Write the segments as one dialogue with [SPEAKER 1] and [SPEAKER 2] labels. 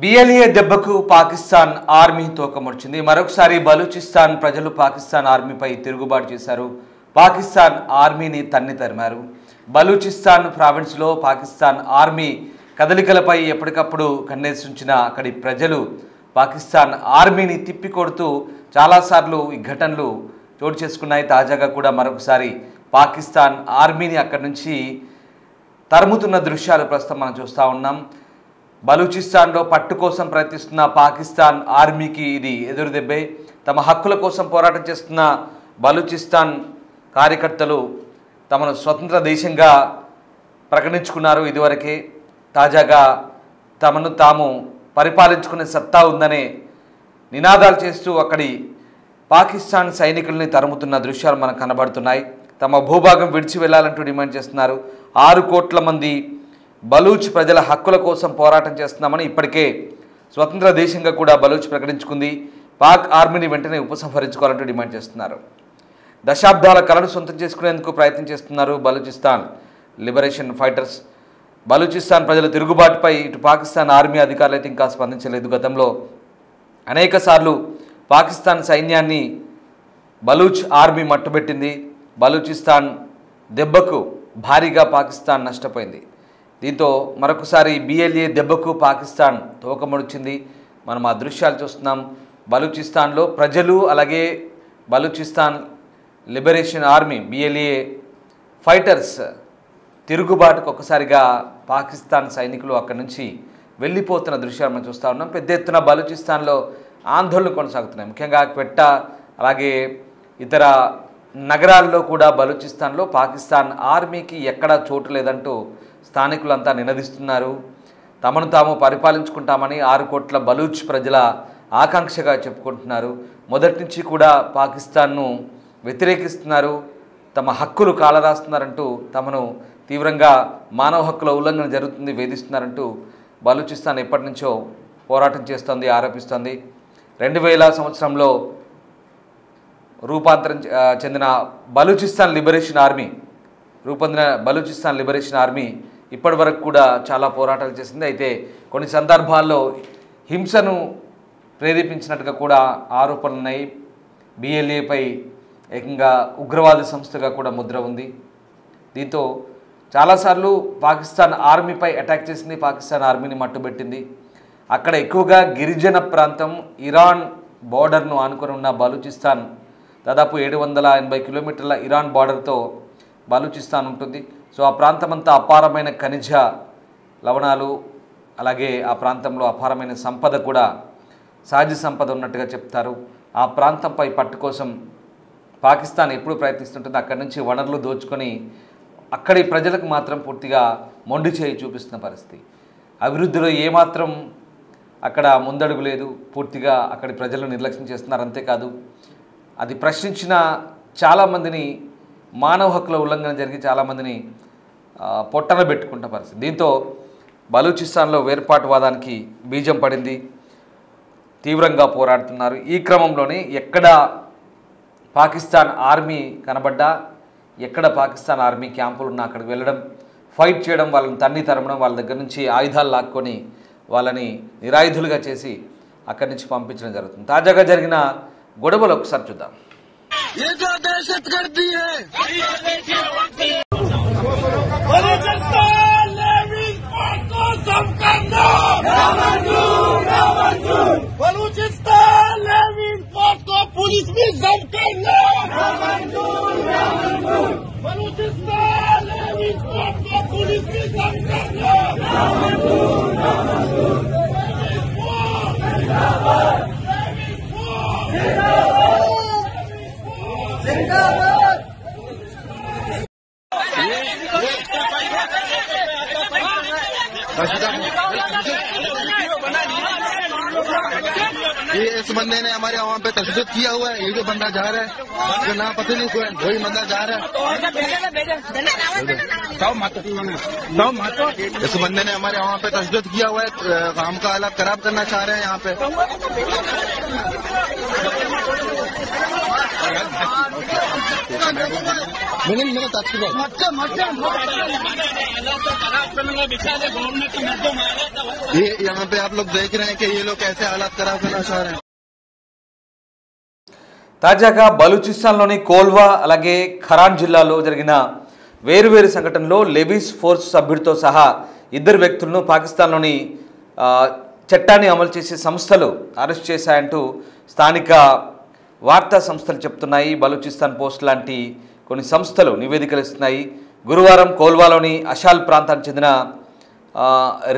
[SPEAKER 1] BLA దెబ్బకు Pakistan army తోకముడిచింది. మరొకసారి బలూచిస్తాన్ ప్రజలు పాకిస్తాన్ ఆర్మీపై తిరుగుబాటు చేశారు. పాకిస్తాన్ ఆర్మీని తన్ని తరిమారు. బలూచిస్తాన్ ప్రావిన్స్లో పాకిస్తాన్ ఆర్మీ కదలికలపై ఎప్పటికప్పుడు కన్నేసుంచిన అక్కడి ప్రజలు పాకిస్తాన్ ఆర్మీని తిప్పికొడుతూ చాలాసార్లు ఈ ఘటనలు చోటు చేసుకున్నాయి. తాజాగా కూడా మరొకసారి పాకిస్తాన్ ఆర్మీని అక్కడి నుంచి తరుముతున్న దృశ్యాలు ప్రస్తుతం మనం చూస్తూ ఉన్నాం. బలూచిస్తాన్లో పట్టు కోసం ప్రయత్నిస్తున్న పాకిస్తాన్ ఆర్మీకి ఇది ఎదురుదెబ్బే. తమ హక్కుల కోసం పోరాటం చేస్తున్న బలూచిస్తాన్ కార్యకర్తలు తమను స్వతంత్ర దేశంగా ప్రకటించుకున్నారు. ఇదివరకే తాజాగా తమను తాము పరిపాలించుకునే సత్తా ఉందనే నినాదాలు చేస్తూ అక్కడి పాకిస్తాన్ సైనికుల్ని తరుముతున్న దృశ్యాలు మనకు కనబడుతున్నాయి. తమ భూభాగం విడిచి వెళ్లాలంటూ డిమాండ్ చేస్తున్నారు. 6 కోట్ల మంది బలూచ్ ప్రజల హక్కుల కోసం పోరాటం చేస్తున్నామని ఇప్పటికే స్వతంత్ర దేశంగా కూడా బలూచ్ ప్రకటించుకుంది. పాక్ ఆర్మీని వెంటనే ఉపసంహరించుకోవాలంటూ డిమాండ్ చేస్తున్నారు. దశాబ్దాల కళను సొంతం చేసుకునేందుకు ప్రయత్నం చేస్తున్నారు బలూచిస్తాన్ లిబరేషన్ ఫైటర్స్. బలూచిస్తాన్ ప్రజల తిరుగుబాటుపై ఇటు పాకిస్తాన్ ఆర్మీ అధికారులు అయితే ఇంకా స్పందించలేదు. గతంలో అనేక సార్లు పాకిస్తాన్ సైన్యాన్ని బలూచ్ ఆర్మీ మట్టుబెట్టింది. బలూచిస్తాన్ దెబ్బకు భారీగా పాకిస్తాన్ నష్టపోయింది. దీంతో మరొకసారి బిఎల్ఏ దెబ్బకు పాకిస్తాన్ తోకముడిచింది. మనం ఆ దృశ్యాలు చూస్తున్నాం. బలూచిస్తాన్లో ప్రజలు అలాగే Balochistan liberation army BLA fighters తిరుగుబాటుకు ఒక్కసారిగా పాకిస్తాన్ సైనికులు అక్కడి నుంచి వెళ్ళిపోతున్న దృశ్యాలు మనం చూస్తూ ఉన్నాం. పెద్ద ఎత్తున బలూచిస్తాన్లో ఆందోళనలు కొనసాగుతున్నాయి. ముఖ్యంగా క్వెట్టా అలాగే ఇతర నగరాల్లో కూడా బలూచిస్తాన్లో పాకిస్తాన్ ఆర్మీకి ఎక్కడా చోటు లేదంటూ స్థానికులంతా నినదిస్తున్నారు. తమను తాము పరిపాలించుకుంటామని 6 కోట్ల బలూచ్ ప్రజల ఆకాంక్షగా చెప్పుకుంటున్నారు. మొదటి నుంచి కూడా పాకిస్తాన్ను వ్యతిరేకిస్తున్నారు. తమ హక్కులు కాలరాస్తున్నారంటూ తమను తీవ్రంగా మానవ హక్కుల ఉల్లంఘన జరుగుతుంది, వేధిస్తున్నారంటూ బలూచిస్తాన్ ఎప్పటి నుంచో పోరాటం చేస్తోంది, ఆరోపిస్తోంది. 2000 సంవత్సరంలో రూపాంతరం చెందిన బలూచిస్తాన్ లిబరేషన్ ఆర్మీ ఇప్పటి వరకు కూడా చాలా పోరాటాలు చేసింది. అయితే కొన్ని సందర్భాల్లో హింసను ప్రేరేపించినట్టుగా కూడా ఆరోపణలు ఉన్నాయి. బిఎల్ఏపై ఏకంగా ఉగ్రవాద సంస్థగా కూడా ముద్ర ఉంది. దీంతో చాలాసార్లు పాకిస్తాన్ ఆర్మీపై అటాక్ చేసింది. పాకిస్తాన్ ఆర్మీని మట్టుబెట్టింది. అక్కడ ఎక్కువగా గిరిజన ప్రాంతం, ఇరాన్ బార్డర్ను ఆనుకొని ఉన్న బలూచిస్తాన్ దాదాపు 780 కిలోమీటర్ల ఇరాన్ బార్డర్తో బలూచిస్తాన్ ఉంటుంది. సో ఆ ప్రాంతమంతా అపారమైన ఖనిజ లవణాలు అలాగే ఆ ప్రాంతంలో అపారమైన సంపద కూడా సహజ సంపద ఉన్నట్టుగా చెప్తారు. ఆ ప్రాంతంపై పట్టు కోసం పాకిస్తాన్ ఎప్పుడు ప్రయత్నిస్తుంటుంది. అక్కడి నుంచి వనరులు దోచుకొని అక్కడి ప్రజలకు మాత్రం పూర్తిగా మొండి చేయి చూపిస్తున్న పరిస్థితి. అభివృద్ధిలో ఏమాత్రం అక్కడ ముందడుగు లేదు. పూర్తిగా అక్కడి ప్రజలు నిర్లక్ష్యం చేస్తున్నారు. అంతేకాదు అది ప్రశ్నించిన చాలామందిని మానవ హక్కుల ఉల్లంఘన జరిగి చాలామందిని పొట్టన పెట్టుకుంటున్న పరిస్థితి. దీంతో బలూచిస్తాన్లో వేర్పాటువాదానికి బీజం పడింది. తీవ్రంగా పోరాడుతున్నారు. ఈ క్రమంలోనే ఎక్కడ పాకిస్తాన్ ఆర్మీ కనబడ్డా, ఎక్కడ పాకిస్తాన్ ఆర్మీ క్యాంపులు ఉన్నా అక్కడికి వెళ్ళడం, ఫైట్ చేయడం, వాళ్ళని తన్ని తరమడం, వాళ్ళ దగ్గర నుంచి ఆయుధాలు లాక్కొని వాళ్ళని నిరాయుధులుగా చేసి అక్కడి నుంచి పంపించడం జరుగుతుంది. తాజాగా జరిగిన గొడవలు ఒకసారి చూద్దాం.
[SPEAKER 2] पुलिस भी जम करना, बलूचिस्तान को पुलिस भी जम करना,
[SPEAKER 3] ये इस बंदे ने हमारे वहाँ पे तशद्दुद किया हुआ है। ये जो बंदा जा रहा है, जो ना पता नहीं कोई बंदा जा रहा है। इस बंदे ने हमारे वहाँ पे तशद्दुद किया हुआ है। काम का हालत खराब करना चाह रहे हैं यहाँ पे। मैंने तत्व ये यहाँ पे आप लोग देख रहे हैं कि ये लोग कैसे हालात खराब करना चाह रहे हैं।
[SPEAKER 1] తాజాగా బలూచిస్తాన్లోని కోల్వా అలాగే ఖరాన్ జిల్లాలో జరిగిన వేరువేరు సంఘటనలో లెవిస్ ఫోర్స్ సభ్యుడితో సహా ఇద్దరు వ్యక్తులను పాకిస్తాన్లోని చట్టాన్ని అమలు చేసే సంస్థలు అరెస్ట్ చేశాయంటూ స్థానిక వార్తా సంస్థలు చెప్తున్నాయి. బలూచిస్తాన్ పోస్ట్ లాంటి కొన్ని సంస్థలు నివేదికలు ఇస్తున్నాయి. గురువారం కోల్వాలోని అషాల్ ప్రాంతానికి చెందిన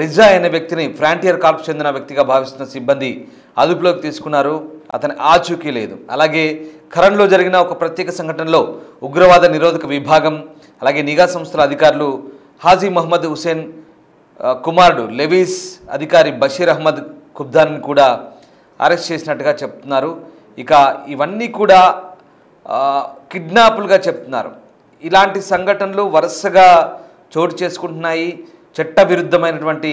[SPEAKER 1] రిజా అనే వ్యక్తిని ఫ్రాంటియర్ కార్ప్స్ చెందిన వ్యక్తిగా భావిస్తున్న సిబ్బంది అదుపులోకి తీసుకున్నారు. అతని ఆచూకీ లేదు. అలాగే ఖరన్లో జరిగిన ఒక ప్రత్యేక సంఘటనలో ఉగ్రవాద నిరోధక విభాగం అలాగే నిఘా సంస్థల అధికారులు హాజీ మహమ్మద్ హుసేన్ కుమారుడు లెవీస్ అధికారి బషీర్ అహ్మద్ ఖుబ్దాన్ని కూడా అరెస్ట్ చేసినట్టుగా చెప్తున్నారు. ఇక ఇవన్నీ కూడా కిడ్నాపులుగా చెప్తున్నారు. ఇలాంటి సంఘటనలు వరుసగా చోటు చేసుకుంటున్నాయి. చట్టవిరుద్ధమైనటువంటి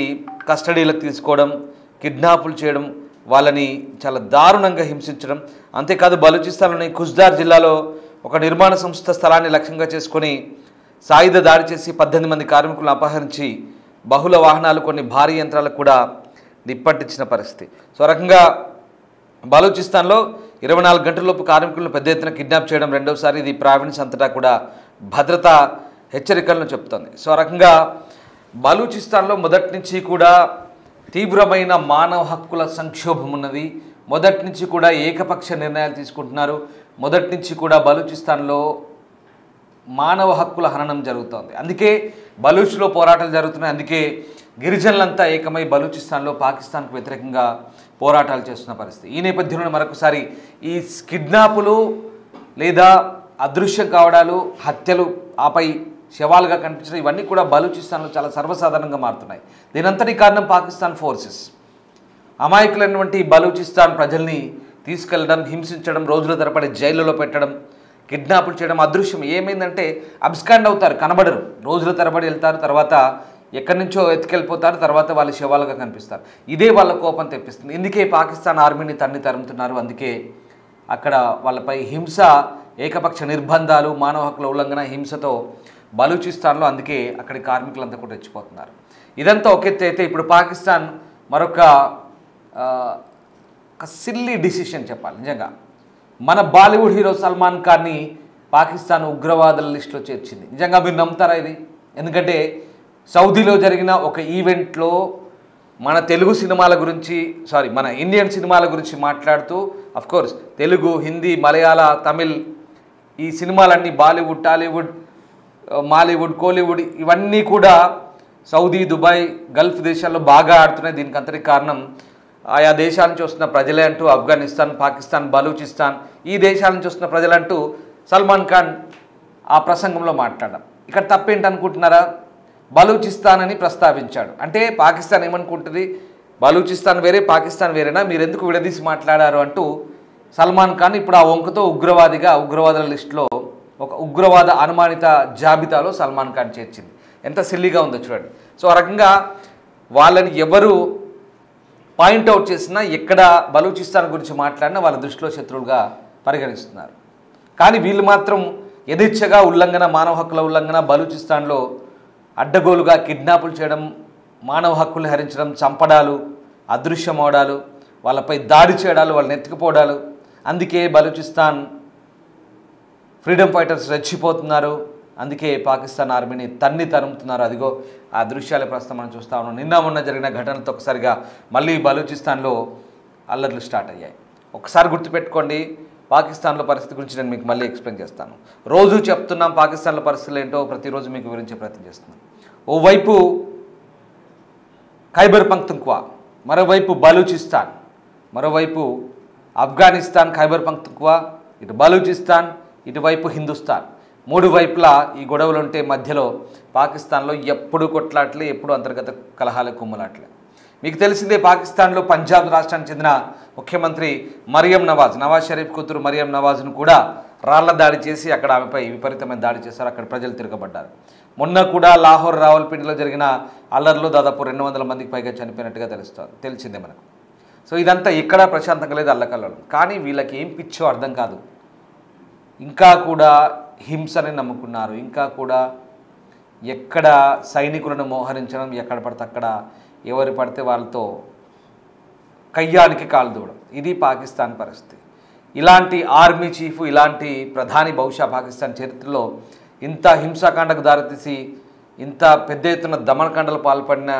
[SPEAKER 1] కస్టడీలకు తీసుకోవడం, కిడ్నాపులు చేయడం, వాళ్ళని చాలా దారుణంగా హింసించడం. అంతేకాదు బలూచిస్తాన్లోని ఖుజ్దార్ జిల్లాలో ఒక నిర్మాణ సంస్థ స్థలాన్ని లక్ష్యంగా చేసుకొని సాయుధ దాడి చేసి 18 మంది కార్మికులను అపహరించి బహుళ వాహనాలు కొన్ని భారీ యంత్రాలకు కూడా నిప్పంటించిన పరిస్థితి. సో రకంగా బలూచిస్తాన్లో 24 గంటలలోపు కార్మికులను పెద్ద ఎత్తున కిడ్నాప్ చేయడం రెండవసారి. ఇది ప్రావిన్స్ అంతటా కూడా భద్రతా హెచ్చరికలను చెప్తోంది. సో రకంగా బలూచిస్తాన్లో మొదటి నుంచి కూడా తీవ్రమైన మానవ హక్కుల సంక్షోభం ఉన్నది. మొదటి నుంచి కూడా ఏకపక్ష నిర్ణయాలు తీసుకుంటున్నారు. మొదటి నుంచి కూడా బలూచిస్తాన్లో మానవ హక్కుల హననం జరుగుతోంది. అందుకే బలూచ్లో పోరాటాలు జరుగుతున్నాయి. అందుకే గిరిజనులంతా ఏకమై బలూచిస్తాన్లో పాకిస్తాన్కు వ్యతిరేకంగా పోరాటాలు చేస్తున్న పరిస్థితి. ఈ నేపథ్యంలో మరొకసారి ఈ కిడ్నాపులు లేదా అదృశ్యం కావడాలు, హత్యలు, ఆపై శవాలుగా కనిపించడం ఇవన్నీ కూడా బలూచిస్తాన్లో చాలా సర్వసాధారణంగా మారుతున్నాయి. దీనంతటి కారణం పాకిస్తాన్ ఫోర్సెస్. అమాయకులైనటువంటి బలూచిస్తాన్ ప్రజల్ని తీసుకెళ్లడం, హింసించడం, రోజుల తరబడి జైళ్ళలో పెట్టడం, కిడ్నాపులు చేయడం, అదృశ్యం. ఏమైందంటే అబ్స్కాండ్ అవుతారు, కనబడరు. రోజుల తరబడి వెళ్తారు, తర్వాత ఎక్కడి నుంచో ఎత్తుకెళ్ళిపోతారు, తర్వాత వాళ్ళు శవాలుగా కనిపిస్తారు. ఇదే వాళ్ళ కోపం తెప్పిస్తుంది. ఇందుకే పాకిస్తాన్ ఆర్మీని తరుముతున్నారు. అందుకే అక్కడ వాళ్ళపై హింస, ఏకపక్ష నిర్బంధాలు, మానవ హక్కుల ఉల్లంఘన, హింసతో బలూచిస్తాన్లో అందుకే అక్కడి కార్మికులంతా కూడా రెచ్చిపోతున్నారు. ఇదంతా ఒక ఎత్తు అయితే ఇప్పుడు పాకిస్తాన్ మరొక సిల్లీ డిసిషన్ చెప్పాలి. నిజంగా మన బాలీవుడ్ హీరో సల్మాన్ ఖాన్ని పాకిస్తాన్ ఉగ్రవాదుల లిస్టులో చేర్చింది. నిజంగా మీరు నమ్ముతారా ఇది? ఎందుకంటే సౌదీలో జరిగిన ఒక ఈవెంట్లో మన తెలుగు సినిమాల గురించి మన ఇండియన్ సినిమాల గురించి మాట్లాడుతూ, అఫ్కోర్స్ తెలుగు, హిందీ, మలయాళ, తమిళ్ ఈ సినిమాలన్నీ బాలీవుడ్, టాలీవుడ్, మాలీవుడ్, కోలీవుడ్ ఇవన్నీ కూడా సౌదీ, దుబాయ్, గల్ఫ్ దేశాల్లో బాగా ఆడుతున్నాయి. దీనికి అంతటి కారణం ఆయా దేశాల నుంచి వస్తున్న ప్రజలే అంటూ ఆఫ్ఘనిస్తాన్, పాకిస్తాన్, బలూచిస్తాన్ ఈ దేశాల నుంచి వస్తున్న ప్రజలంటూ సల్మాన్ ఖాన్ ఆ ప్రసంగంలో మాట్లాడారు. ఇక్కడ తప్పేంటనుకుంటున్నారా? బలూచిస్తాన్ అని ప్రస్తావించాడు. అంటే పాకిస్తాన్ ఏమనుకుంటుంది, బలూచిస్తాన్ వేరే, పాకిస్తాన్ వేరేనా, మీరు ఎందుకు విడదీసి మాట్లాడారు అంటూ సల్మాన్ ఖాన్ ఇప్పుడు ఆ వంకతో ఉగ్రవాదుల లిస్టులో ఒక ఉగ్రవాద అనుమానిత జాబితాలో సల్మాన్ ఖాన్ చేర్చింది. ఎంత సిల్లీగా ఉందో చూడండి. సో ఆ రకంగా వాళ్ళని ఎవరు పాయింట్అవుట్ చేసినా, ఎక్కడ బలూచిస్తాన్ గురించి మాట్లాడినా వాళ్ళ దృష్టిలో శత్రువులుగా పరిగణిస్తున్నారు. కానీ వీళ్ళు మాత్రం యథేచ్ఛగా ఉల్లంఘన, మానవ హక్కుల ఉల్లంఘన, బలూచిస్తాన్లో అడ్డగోలుగా కిడ్నాపులు చేయడం, మానవ హక్కులు హరించడం, చంపడాలు, అదృశ్యమవడాలు, వాళ్ళపై దాడి చేయడాలు, వాళ్ళని ఎత్తుకుపోవడాలు. అందుకే బలూచిస్తాన్ ఫ్రీడమ్ ఫైటర్స్ రెచ్చిపోతున్నారు. అందుకే పాకిస్తాన్ ఆర్మీని తరుముతున్నారు. అదిగో ఆ దృశ్యాల ప్రస్తుతం మనం చూస్తూ ఉన్నాం. నిన్న మొన్న జరిగిన ఘటనతో ఒకసారిగా మళ్ళీ బలూచిస్తాన్లో అల్లర్లు స్టార్ట్ అయ్యాయి. ఒకసారి గుర్తుపెట్టుకోండి, పాకిస్తాన్లో పరిస్థితి గురించి నేను మీకు మళ్ళీ ఎక్స్ప్లెయిన్ చేస్తాను. రోజు చెప్తున్నాం పాకిస్తాన్లో పరిస్థితులు ఏంటో, ప్రతిరోజు మీకు వివరించే ప్రయత్నం చేస్తున్నాం. ఓవైపు ఖైబర్ పఖ్తూన్ఖ్వా, మరోవైపు బలూచిస్తాన్, మరోవైపు ఆఫ్ఘనిస్తాన్, ఖైబర్ పఖ్తూన్ఖ్వా, ఇటు బలూచిస్తాన్, ఇటువైపు హిందుస్థాన్. మూడు వైపులా ఈ గొడవలు ఉంటే మధ్యలో పాకిస్తాన్లో ఎప్పుడు కొట్లాట్లే, ఎప్పుడు అంతర్గత కలహాలే, కుమ్మలాట్లే. మీకు తెలిసిందే, పాకిస్తాన్లో పంజాబ్ రాష్ట్రానికి చెందిన ముఖ్యమంత్రి నవాజ్ షరీఫ్ కూతురు మరియం నవాజ్ను కూడా రాళ్ల దాడి చేసి అక్కడ ఆమెపై విపరీతమైన దాడి చేశారు. అక్కడ ప్రజలు తిరగబడ్డారు. మొన్న కూడా లాహోర్, రావల్పిండిలో జరిగిన అల్లర్లో దాదాపు 200 మందికి పైగా చనిపోయినట్టుగా తెలిసిందే మనకు. సో ఇదంతా ఎక్కడా ప్రశాంతంగా లేదు, అల్లకల్లోలం. కానీ వీళ్ళకి ఏం పిచ్చో అర్థం కాదు. ఇంకా కూడా హింసని నమ్ముకున్నారు. ఇంకా కూడా ఎక్కడ సైనికులను మోహరించడం, ఎక్కడ పడితే అక్కడ ఎవరు పడితే వాళ్ళతో కయ్యానికి కాలు దూడడం, ఇది పాకిస్తాన్ పరిస్థితి. ఇలాంటి ఆర్మీ చీఫ్, ఇలాంటి ప్రధాని బహుశా పాకిస్తాన్ చరిత్రలో ఇంత హింసాకాండకు దారితీసి ఇంత పెద్ద ఎత్తున దమనకాండలు పాల్పడిన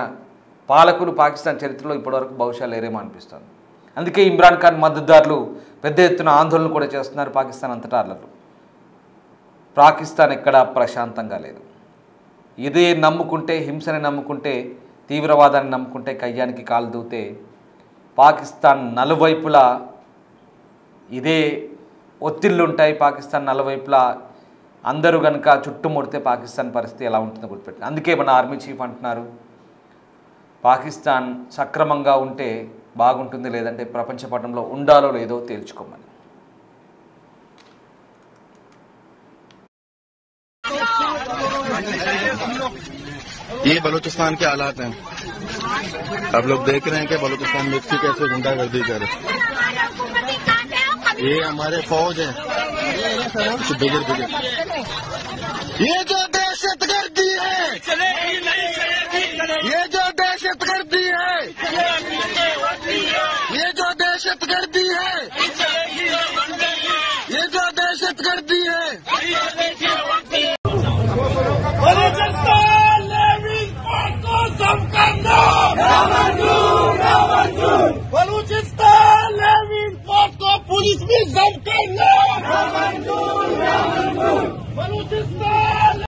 [SPEAKER 1] పాలకులు పాకిస్తాన్ చరిత్రలో ఇప్పటివరకు బహుశా లేరేమో అనిపిస్తుంది. అందుకే ఇమ్రాన్ ఖాన్ మద్దతుదారులు పెద్ద ఎత్తున ఆందోళన కూడా చేస్తున్నారు పాకిస్తాన్ అంతటా. పాకిస్తాన్ ఎక్కడా ప్రశాంతంగా లేదు. ఇదే నమ్ముకుంటే, హింసని నమ్ముకుంటే, తీవ్రవాదాన్ని నమ్ముకుంటే, కయ్యానికి కాలు దూతే పాకిస్తాన్ నలువైపులా ఇదే ఒత్తిళ్ళుంటాయి. పాకిస్తాన్ నలువైపులా అందరూ కనుక చుట్టుముడితే పాకిస్తాన్ పరిస్థితి ఎలా ఉంటుందో గుర్తుపెట్టింది. అందుకే మన ఆర్మీ చీఫ్ అంటున్నారు, పాకిస్తాన్ సక్రమంగా ఉంటే బాగుంటుంది, లేదంటే ప్రపంచ పటంలో ఉండాలో లేదో తేల్చుకోమని.
[SPEAKER 3] ये बलूचिस्तान के हालात हैं। आप लोग देख रहे हैं कि बलूचिस्तान में कैसे गुंडागर्दी कर रहे। ये हमारे फौज है, बिगड़ ये जो दहशतगर्दी है, ये जो दहशतगर्दी है